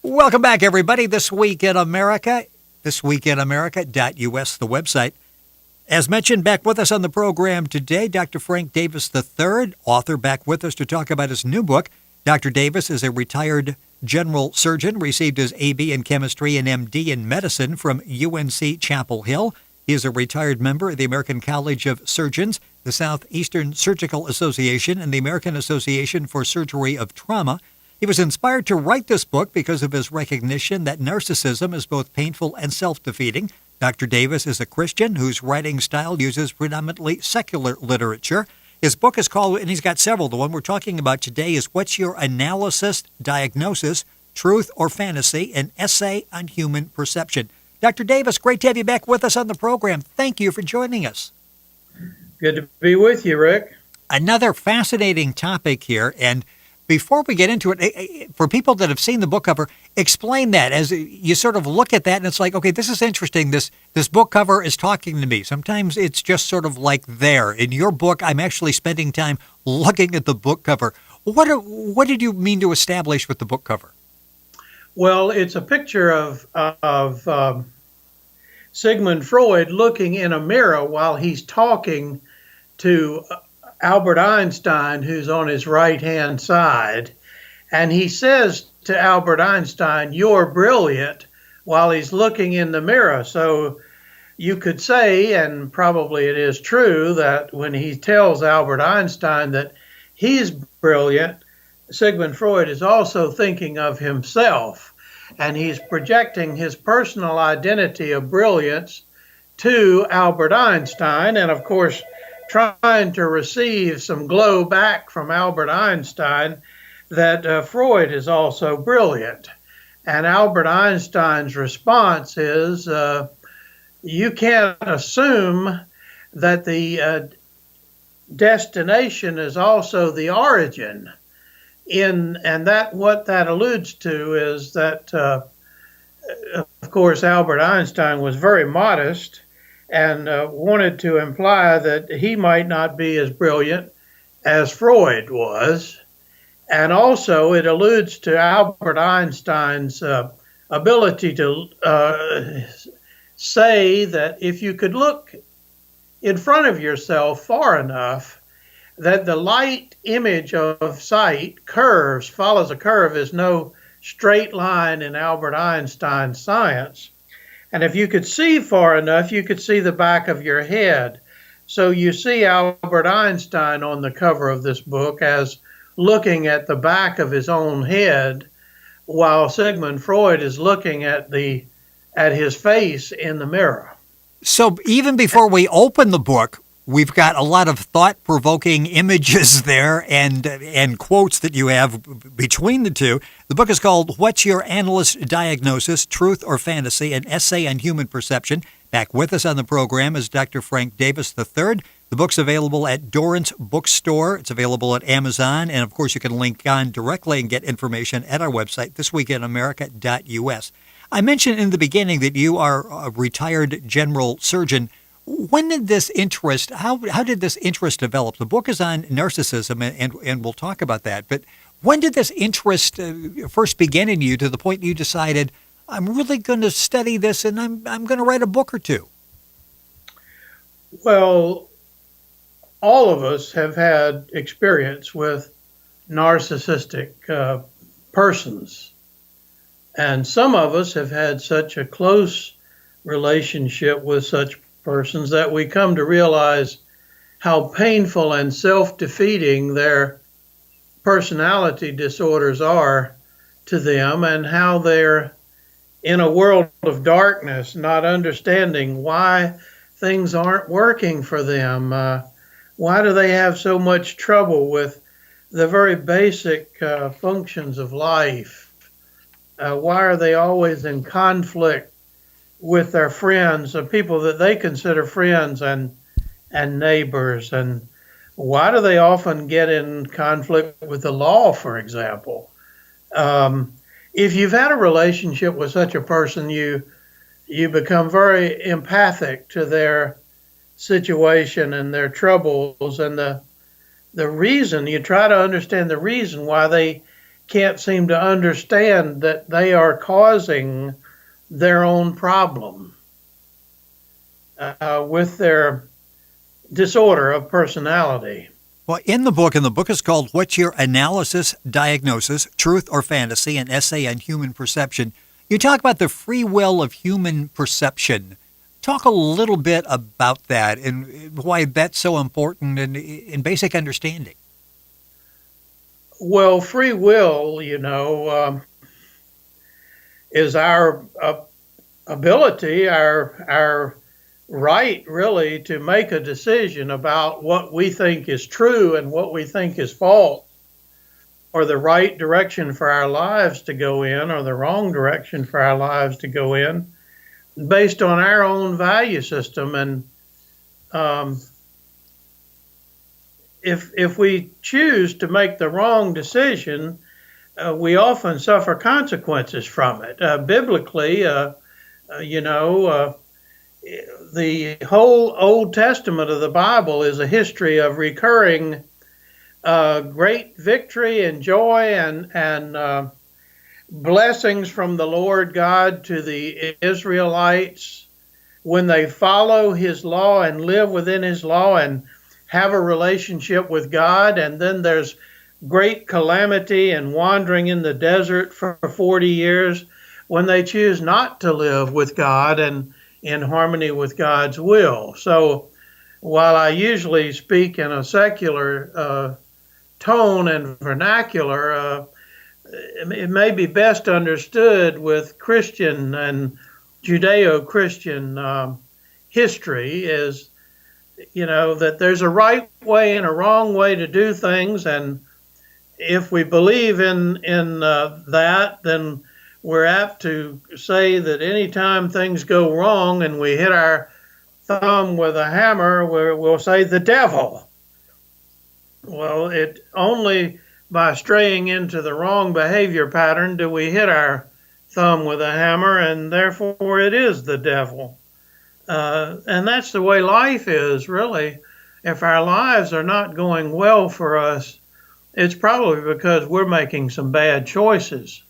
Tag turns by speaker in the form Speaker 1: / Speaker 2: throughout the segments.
Speaker 1: Welcome back, everybody. This Week in America, thisweekinamerica.us, the website. As mentioned, back with us on the program today, Dr. Frank Davis III, author, back with us to talk about his new book. Dr. Davis is a retired general surgeon, received his AB in chemistry and MD in medicine from UNC Chapel Hill. He is a retired member of the American College of Surgeons, the Southeastern Surgical Association, and the American Association for Surgery of Trauma. He was inspired to write this book because of his recognition that narcissism is both painful and self-defeating. Dr. Davis is a Christian whose writing style uses predominantly secular literature. His book is called, and he's got several. The one we're talking about today is What's Your Analysis, Diagnosis, Truth or Fantasy, an Essay on Human Perception. Dr. Davis, great to have you back with us on the program. Thank you for joining us.
Speaker 2: Good to be with you, Rick.
Speaker 1: Another fascinating topic here, and before we get into it, for people that have seen the book cover, explain that as you sort of look at that and it's like, okay, this is interesting. This book cover is talking to me. Sometimes it's just sort of like there. In your book, I'm actually spending time looking at the book cover. What did you mean to establish with the book cover?
Speaker 2: Well, it's a picture of Sigmund Freud looking in a mirror while he's talking to Albert Einstein, who's on his right-hand side. And he says to Albert Einstein, "You're brilliant," while he's looking in the mirror. So you could say, and probably it is true, that when he tells Albert Einstein that he's brilliant, Sigmund Freud is also thinking of himself. And he's projecting his personal identity of brilliance to Albert Einstein. And of course, trying to receive some glow back from Albert Einstein that Freud is also brilliant. And Albert Einstein's response is, you can't assume that the destination is also the origin. And that what that alludes to is that, of course, Albert Einstein was very modest and wanted to imply that he might not be as brilliant as Freud was. And also it alludes to Albert Einstein's ability to say that if you could look in front of yourself far enough, that the light image of sight follows a curve, is no straight line in Albert Einstein's science. And if you could see far enough, you could see the back of your head. So you see Albert Einstein on the cover of this book as looking at the back of his own head, while Sigmund Freud is looking at his face in the mirror.
Speaker 1: So even before we open the book, we've got a lot of thought-provoking images there and quotes that you have between the two. The book is called What's Your Analyst, Diagnosis, Truth or Fantasy, an Essay on Human Perception. Back with us on the program is Dr. Frank Davis III. The book's available at Dorrance Bookstore. It's available at Amazon. And, of course, you can link on directly and get information at our website, thisweekinamerica.us. I mentioned in the beginning that you are a retired general surgeon. When did this interest, how did this interest develop? The book is on narcissism, and we'll talk about that. But when did this interest first begin in you to the point you decided, I'm really going to study this and I'm going to write a book or two?
Speaker 2: Well, all of us have had experience with narcissistic persons. And some of us have had such a close relationship with such persons that we come to realize how painful and self-defeating their personality disorders are to them, and how they're in a world of darkness, not understanding why things aren't working for them. Why do they have so much trouble with the very basic functions of life? Why are they always in conflict with their friends, the people that they consider friends and neighbors? And why do they often get in conflict with the law, for example? If you've had a relationship with such a person, you become very empathic to their situation and their troubles, and the reason, you try to understand the reason why they can't seem to understand that they are causing their own problem with their disorder of personality.
Speaker 1: Well, in the book is called What's Your Analysis, Diagnosis, Truth or Fantasy, an essay on human perception. You talk about the free will of human perception. Talk a little bit about that and why that's so important in basic understanding.
Speaker 2: Well, free will, is our ability, our right, really, to make a decision about what we think is true and what we think is false, or the right direction for our lives to go in, or the wrong direction for our lives to go in, based on our own value system. And if we choose to make the wrong decision, we often suffer consequences from it. Biblically, the whole Old Testament of the Bible is a history of recurring great victory and joy and blessings from the Lord God to the Israelites when they follow his law and live within his law and have a relationship with God. And then there's great calamity and wandering in the desert for 40 years when they choose not to live with God and in harmony with God's will. So while I usually speak in a secular tone and vernacular, it may be best understood with Christian and Judeo-Christian history is, that there's a right way and a wrong way to do things. And if we believe in that, then we're apt to say that anytime things go wrong and we hit our thumb with a hammer, we'll say the devil. Well, it only by straying into the wrong behavior pattern do we hit our thumb with a hammer, and therefore it is the devil. And that's the way life is, really. If our lives are not going well for us, it's probably because we're making some bad choices.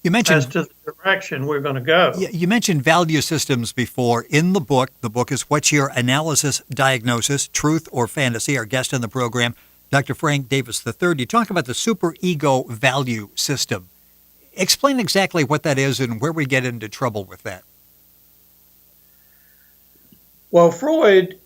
Speaker 1: You mentioned
Speaker 2: as to the direction we're going to go.
Speaker 1: You mentioned value systems before. In the book is What's Your Analysis, Diagnosis, Truth or Fantasy? Our guest on the program, Dr. Frank Davis III. You talk about the superego value system. Explain exactly what that is and where we get into trouble with that.
Speaker 2: Well, Freud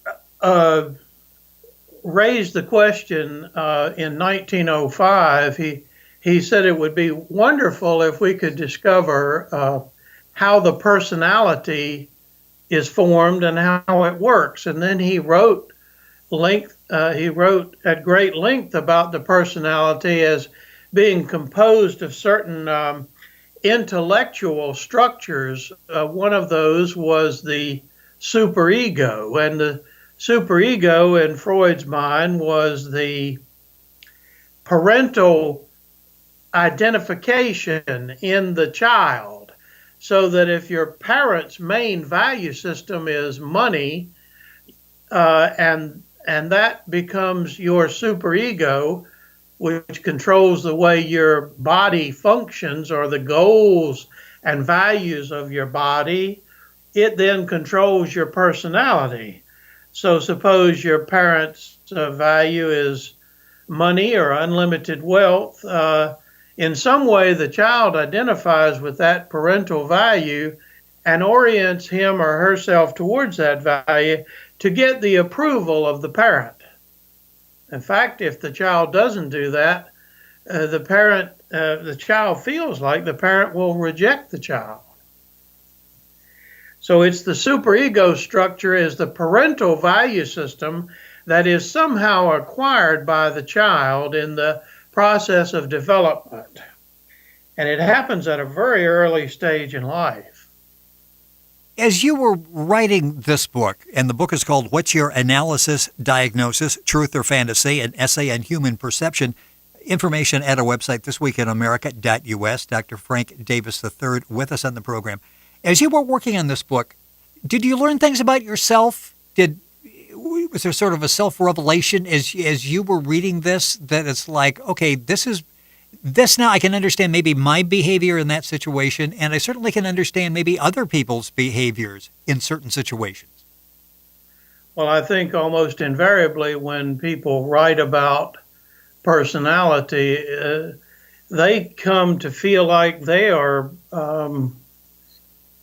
Speaker 2: raised the question in 1905. He said it would be wonderful if we could discover how the personality is formed and how it works. And then he wrote at great length about the personality as being composed of certain intellectual structures. One of those was the superego, and the superego in Freud's mind was the parental identification in the child, so that if your parent's main value system is money, and that becomes your superego, which controls the way your body functions or the goals and values of your body, it then controls your personality. So suppose your parent's value is money or unlimited wealth. In some way, the child identifies with that parental value and orients him or herself towards that value to get the approval of the parent. In fact, if the child doesn't do that, the child feels like the parent will reject the child. So it's the superego structure is the parental value system that is somehow acquired by the child in the process of development. And it happens at a very early stage in life.
Speaker 1: As you were writing this book, and the book is called What's Your Analysis, Diagnosis, Truth or Fantasy, an essay on human perception, information at our website, thisweekinamerica.us. Dr. Frank Davis III with us on the program. As you were working on this book, did you learn things about yourself? Was there sort of a self-revelation as you were reading this that it's like, okay, this is this now I can understand maybe my behavior in that situation, and I certainly can understand maybe other people's behaviors in certain situations.
Speaker 2: Well, I think almost invariably when people write about personality, they come to feel like they are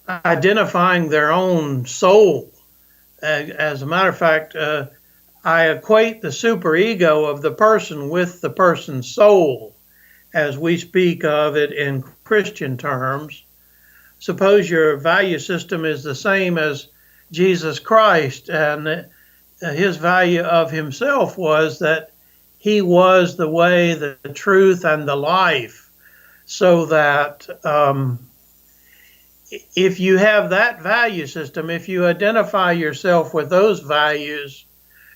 Speaker 2: identifying their own soul. As a matter of fact, I equate the superego of the person with the person's soul, as we speak of it in Christian terms. Suppose your value system is the same as Jesus Christ, and his value of himself was that he was the way, the truth, and the life. So that if you have that value system, if you identify yourself with those values,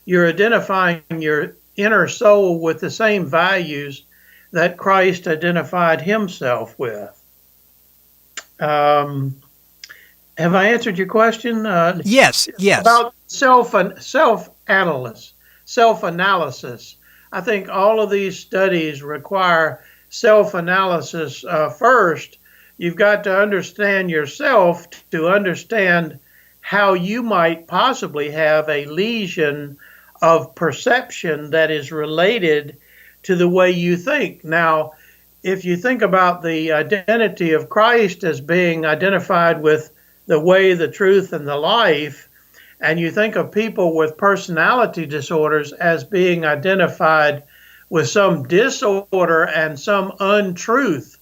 Speaker 2: you're identifying your inner soul with the same values that Christ identified himself with. Have I answered your question?
Speaker 1: Yes.
Speaker 2: About self-analysis. I think all of these studies require self-analysis first. You've got to understand yourself to understand how you might possibly have a lesion of perception that is related to the way you think. Now, if you think about the identity of Christ as being identified with the way, the truth, and the life, and you think of people with personality disorders as being identified with some disorder and some untruth,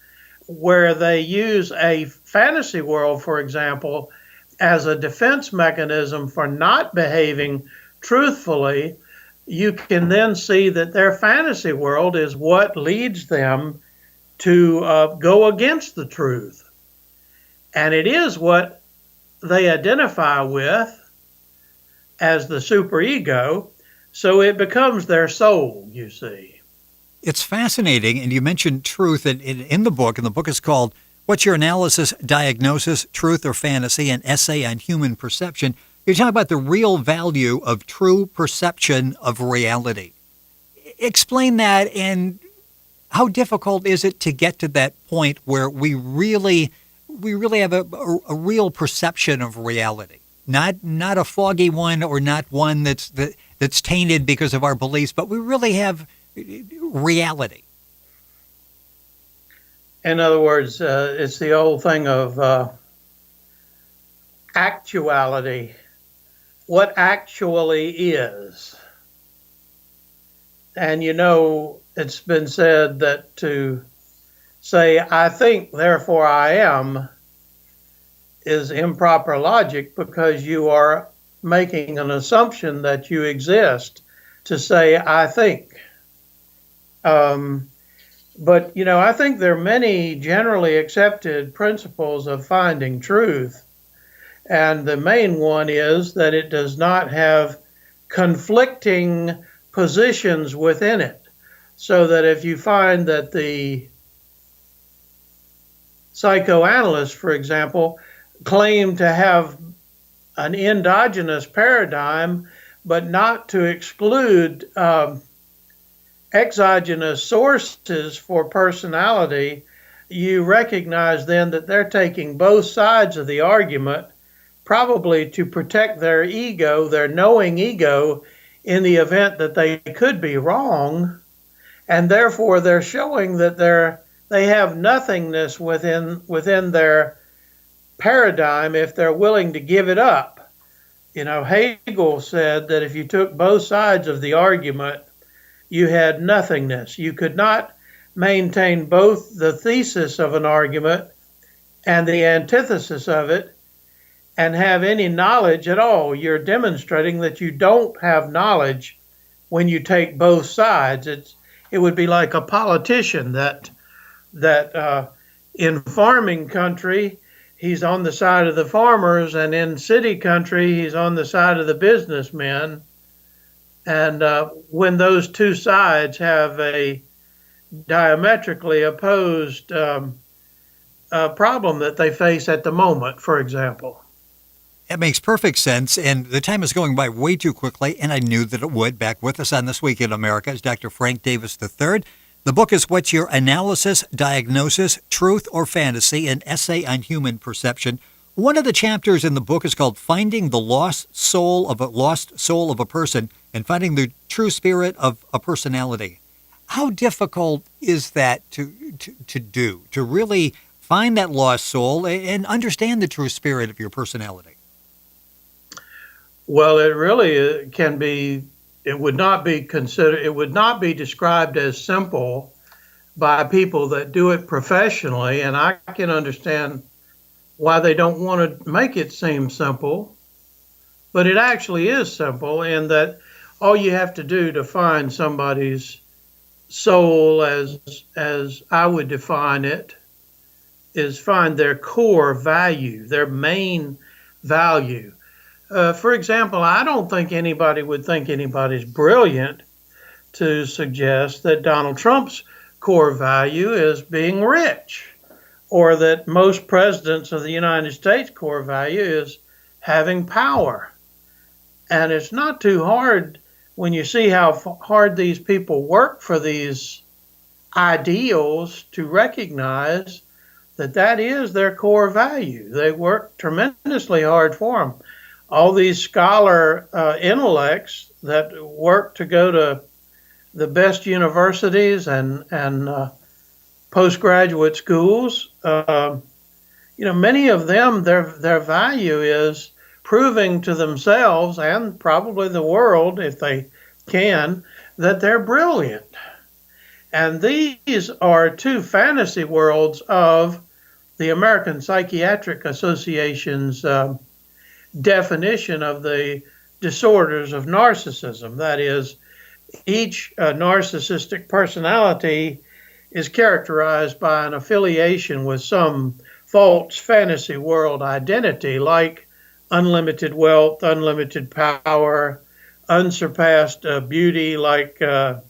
Speaker 2: where they use a fantasy world, for example, as a defense mechanism for not behaving truthfully, you can then see that their fantasy world is what leads them to go against the truth. And it is what they identify with as the superego, so it becomes their soul, you see.
Speaker 1: It's fascinating, and you mentioned truth in the book, and the book is called What's Your Analysis, Diagnosis, Truth or Fantasy, an Essay on Human Perception. You're talking about the real value of true perception of reality. Explain that, and how difficult is it to get to that point where we really have a real perception of reality, not a foggy one or not one that's tainted because of our beliefs, but we really have reality.
Speaker 2: In other words, it's the old thing of actuality, what actually is. And it's been said that to say, I think, therefore I am, is improper logic, because you are making an assumption that you exist to say, I think. But, I think there are many generally accepted principles of finding truth. And the main one is that it does not have conflicting positions within it. So that if you find that the psychoanalysts, for example, claim to have an endogenous paradigm, but not to exclude exogenous sources for personality, you recognize then that they're taking both sides of the argument, probably to protect their ego, their knowing ego, in the event that they could be wrong. And therefore they're showing that they have nothingness within their paradigm if they're willing to give it up. Hegel said that if you took both sides of the argument, you had nothingness. You could not maintain both the thesis of an argument and the antithesis of it and have any knowledge at all. You're demonstrating that you don't have knowledge when you take both sides. It would be like a politician that in farming country, he's on the side of the farmers, and in city country, he's on the side of the businessmen. And when those two sides have a diametrically opposed problem that they face at the moment, for example.
Speaker 1: That makes perfect sense, and the time is going by way too quickly, and I knew that it would. Back with us on This Week in America is Dr. Frank Davis III, The book is What's Your Analysis, Diagnosis, Truth or Fantasy, an essay on human perception. One of the chapters in the book is called Finding the Lost Soul of a Person and Finding the True Spirit of a Personality. How difficult is that to do, to really find that lost soul and understand the true spirit of your personality?
Speaker 2: Well, it really can be. It would not be considered. It would not be described as simple by people that do it professionally, and I can understand why they don't want to make it seem simple. But it actually is simple in that all you have to do to find somebody's soul, as I would define it, is find their core value, their main value. For example, I don't think anybody would think anybody's brilliant to suggest that Donald Trump's core value is being rich, or that most presidents of the United States' core value is having power. And it's not too hard when you see how hard these people work for these ideals to recognize that that is their core value. They work tremendously hard for them. All these scholar intellects that work to go to the best universities and postgraduate schools, many of them, their value is proving to themselves and probably the world, if they can, that they're brilliant. And these are two fantasy worlds of the American Psychiatric Association's definition of the disorders of narcissism. That is, each narcissistic personality is characterized by an affiliation with some false fantasy world identity, like unlimited wealth, unlimited power, unsurpassed beauty, like the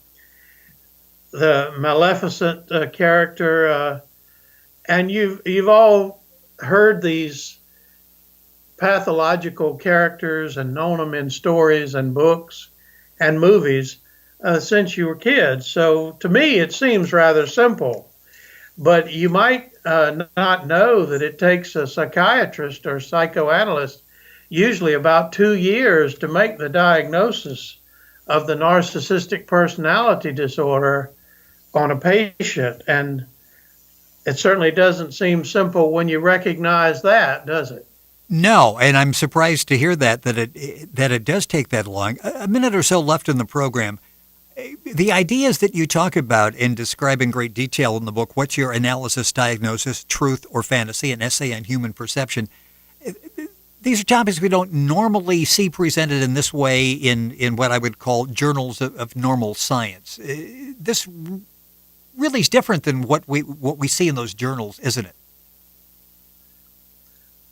Speaker 2: Maleficent character. And you've all heard these pathological characters and known them in stories and books and movies since you were kids. So to me, it seems rather simple. But you might not know that it takes a psychiatrist or psychoanalyst usually about 2 years to make the diagnosis of the narcissistic personality disorder on a patient. And it certainly doesn't seem simple when you recognize that, does it?
Speaker 1: No, and I'm surprised to hear that it does take that long. A minute or so left in the program. The ideas that you talk about and describe in great detail in the book, What's Your Analysis, Diagnosis, Truth or Fantasy, an essay on human perception, these are topics we don't normally see presented in this way in what I would call journals of normal science. This really is different than what we see in those journals, isn't it?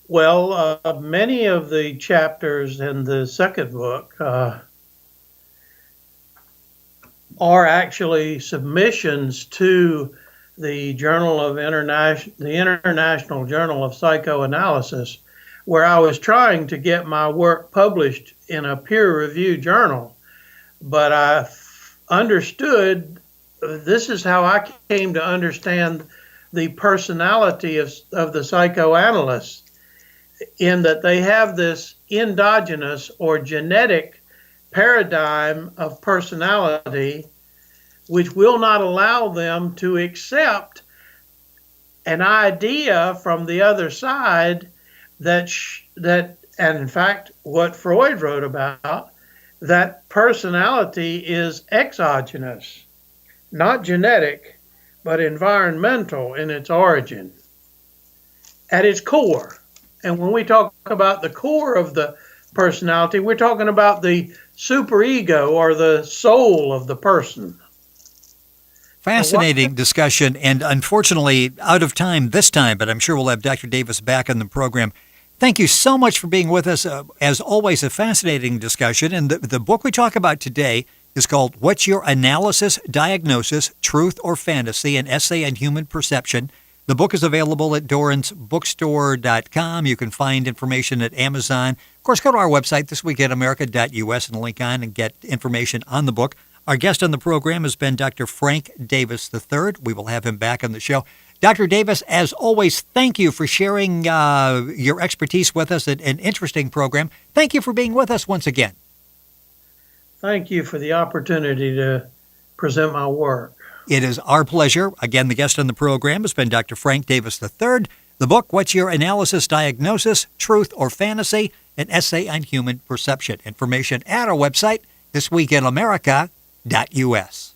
Speaker 2: Well, many of the chapters in the second book are actually submissions to the International Journal of Psychoanalysis, where I was trying to get my work published in a peer-reviewed journal. But I understood, this is how I came to understand the personality of the psychoanalysts, in that they have this endogenous or genetic paradigm of personality which will not allow them to accept an idea from the other side that and in fact what Freud wrote about, that personality is exogenous, not genetic, but environmental in its origin, at its core. And when we talk about the core of the personality, we're talking about the superego or the soul of the person.
Speaker 1: Fascinating discussion, and unfortunately out of time this time, but I'm sure we'll have Dr. Davis back on the program. Thank you so much for being with us. As always, a fascinating discussion. And the book we talk about today is called What's Your Analysis, Diagnosis, Truth or Fantasy, an essay on human perception. The book is available at Doran'sBookstore.com. You can find information at Amazon. Of course, go to our website, thisweekinamerica.us, and link on and get information on the book. Our guest on the program has been Dr. Frank Davis III. We will have him back on the show. Dr. Davis, as always, thank you for sharing your expertise with us. An interesting program. Thank you for being with us once again.
Speaker 2: Thank you for the opportunity to present my work.
Speaker 1: It is our pleasure. Again, the guest on the program has been Dr. Frank Davis III. The book, What's Your Analysis Diagnosis, Truth or Fantasy? An Essay on Human Perception. Information at our website, thisweekinamerica.us.